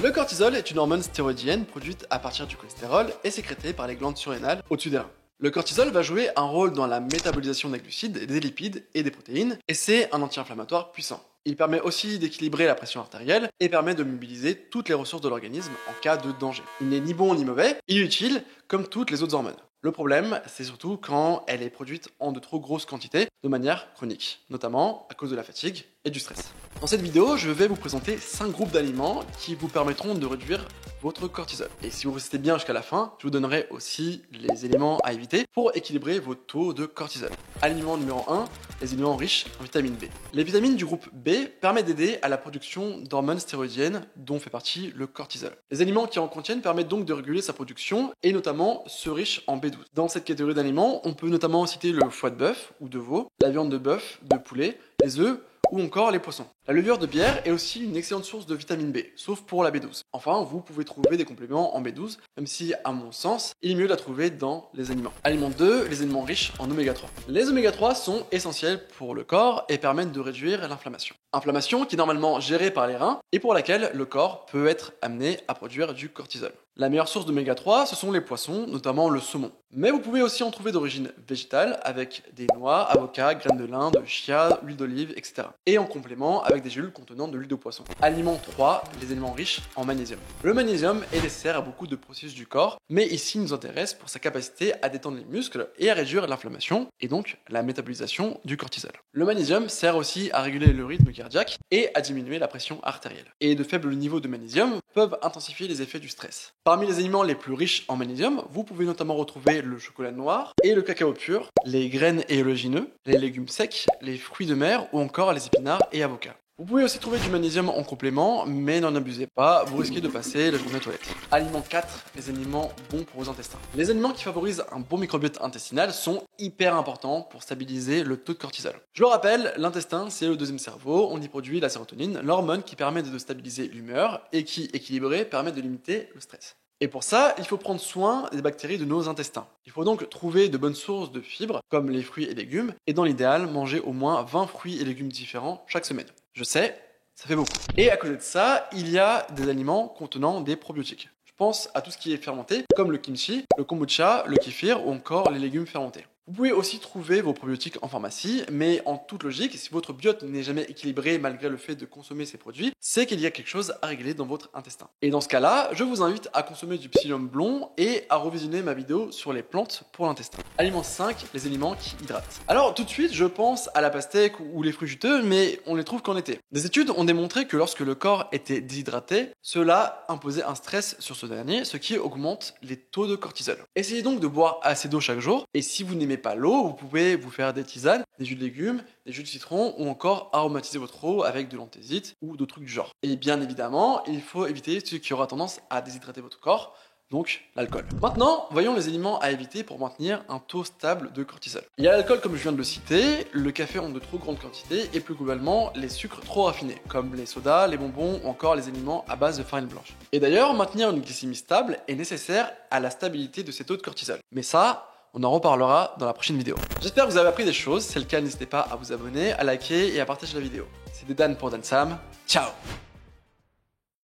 Le cortisol est une hormone stéroïdienne produite à partir du cholestérol et sécrétée par les glandes surrénales au-dessus des reins. Le cortisol va jouer un rôle dans la métabolisation des glucides, des lipides et des protéines, et c'est un anti-inflammatoire puissant. Il permet aussi d'équilibrer la pression artérielle et permet de mobiliser toutes les ressources de l'organisme en cas de danger. Il n'est ni bon ni mauvais, il est utile comme toutes les autres hormones. Le problème, c'est surtout quand elle est produite en de trop grosses quantités, de manière chronique, notamment à cause de la fatigue et du stress. Dans cette vidéo, je vais vous présenter 5 groupes d'aliments qui vous permettront de réduire votre cortisol. Et si vous restez bien jusqu'à la fin, je vous donnerai aussi les éléments à éviter pour équilibrer vos taux de cortisol. Aliment numéro 1, les aliments riches en vitamine B. Les vitamines du groupe B permettent d'aider à la production d'hormones stéroïdiennes dont fait partie le cortisol. Les aliments qui en contiennent permettent donc de réguler sa production et notamment ceux riches en B12. Dans cette catégorie d'aliments, on peut notamment citer le foie de bœuf ou de veau, la viande de bœuf, de poulet, les œufs ou encore les poissons. La levure de bière est aussi une excellente source de vitamine B, sauf pour la B12. Enfin, vous pouvez trouver des compléments en B12, même si, à mon sens, il est mieux de la trouver dans les aliments. Aliment 2, les aliments riches en oméga 3. Les oméga 3 sont essentiels pour le corps et permettent de réduire l'inflammation. Inflammation qui est normalement gérée par les reins et pour laquelle le corps peut être amené à produire du cortisol. La meilleure source d'oméga 3, ce sont les poissons, notamment le saumon. Mais vous pouvez aussi en trouver d'origine végétale avec des noix, avocats, graines de lin, de chia, huile d'olive, etc. Et en complément avec des gélules contenant de l'huile de poisson. Aliment 3, les aliments riches en magnésium. Le magnésium est nécessaire à beaucoup de processus du corps, mais ici il nous intéresse pour sa capacité à détendre les muscles et à réduire l'inflammation et donc la métabolisation du cortisol. Le magnésium sert aussi à réguler le rythme cardiaque et à diminuer la pression artérielle. Et de faibles niveaux de magnésium peuvent intensifier les effets du stress. Parmi les aliments les plus riches en magnésium, vous pouvez notamment retrouver le chocolat noir et le cacao pur, les graines et oléagineux, les légumes secs, les fruits de mer ou encore les épinards et avocats. Vous pouvez aussi trouver du magnésium en complément, mais n'en abusez pas, vous risquez de passer la journée aux toilettes. Aliment 4, les aliments bons pour vos intestins. Les aliments qui favorisent un bon microbiote intestinal sont hyper importants pour stabiliser le taux de cortisol. Je le rappelle, l'intestin c'est le deuxième cerveau, on y produit la sérotonine, l'hormone qui permet de stabiliser l'humeur et qui, équilibrée, permet de limiter le stress. Et pour ça, il faut prendre soin des bactéries de nos intestins. Il faut donc trouver de bonnes sources de fibres, comme les fruits et légumes, et dans l'idéal, manger au moins 20 fruits et légumes différents chaque semaine. Je sais, ça fait beaucoup. Et à côté de ça, il y a des aliments contenant des probiotiques. Je pense à tout ce qui est fermenté, comme le kimchi, le kombucha, le kéfir ou encore les légumes fermentés. Vous pouvez aussi trouver vos probiotiques en pharmacie, mais en toute logique, si votre biote n'est jamais équilibré malgré le fait de consommer ces produits, c'est qu'il y a quelque chose à régler dans votre intestin. Et dans ce cas-là, je vous invite à consommer du psyllium blond et à revisionner ma vidéo sur les plantes pour l'intestin. Aliment 5, les aliments qui hydratent. Alors tout de suite, je pense à la pastèque ou les fruits juteux, mais on les trouve qu'en été. Des études ont démontré que lorsque le corps était déshydraté, cela imposait un stress sur ce dernier, ce qui augmente les taux de cortisol. Essayez donc de boire assez d'eau chaque jour, et si vous n'aimez pas l'eau, vous pouvez vous faire des tisanes, des jus de légumes, des jus de citron ou encore aromatiser votre eau avec de l'anthésite ou d'autres trucs du genre. Et bien évidemment, il faut éviter ce qui aura tendance à déshydrater votre corps, donc l'alcool. Maintenant, voyons les aliments à éviter pour maintenir un taux stable de cortisol. Il y a l'alcool comme je viens de le citer, le café en de trop grandes quantités et plus globalement les sucres trop raffinés, comme les sodas, les bonbons ou encore les aliments à base de farine blanche. Et d'ailleurs, maintenir une glycémie stable est nécessaire à la stabilité de ces taux de cortisol. Mais ça, on en reparlera dans la prochaine vidéo. J'espère que vous avez appris des choses, si c'est le cas n'hésitez pas à vous abonner, à liker et à partager la vidéo. C'était Dan pour Dan Sam, ciao.